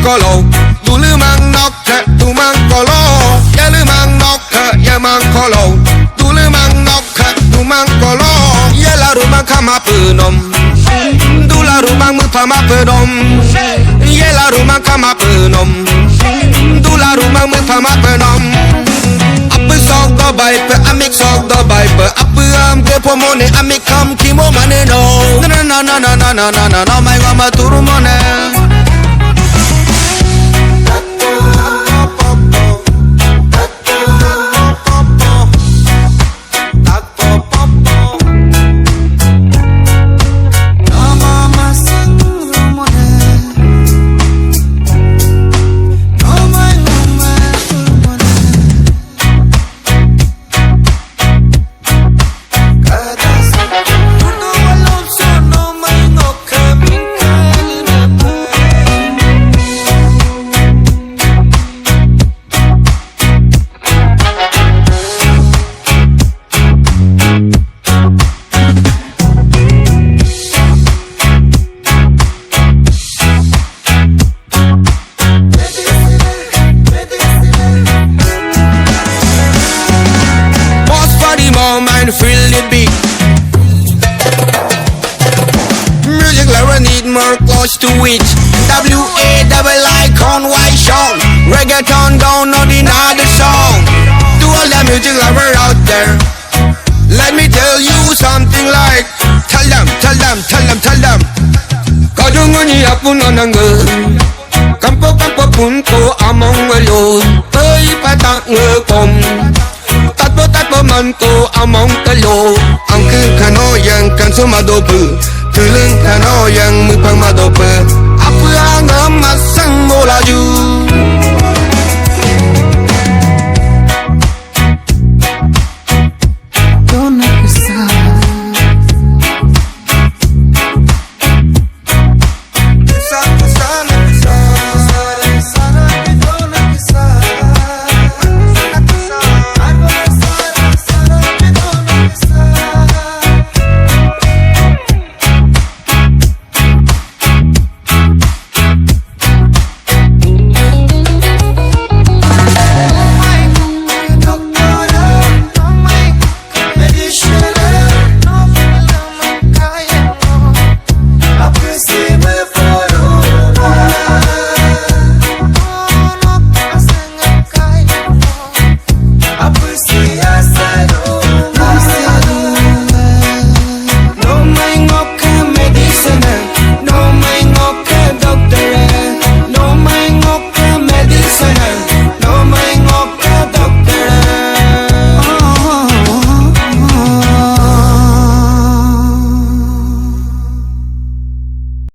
kolo dulu mang ngokke tu mang kolo ya lu mang ngokke ya mang kolo dulu mang ngokke tu mang kolo ya la rumang kama penom dula rumang mupama penom ya la rumang kama penom dula rumang mupama penom apa sok do bai pe amik sok do bai pe apa am ke pomone amik kam kimo mane no na na na na na na na na mai ngama turu mone feel the beat. Music lover need more close to it. W-A-double-I con white song. Reggaeton don't know the other song. To all the music lover out there, let me tell you something like tell them, tell them, tell them, tell them. Kadungani apun ananga kampo kampo pun ko among welon. Ay patak ngekom tatpo man ko among talo. Ang kano yang kan sumadope tuleng kano yang mupang madope.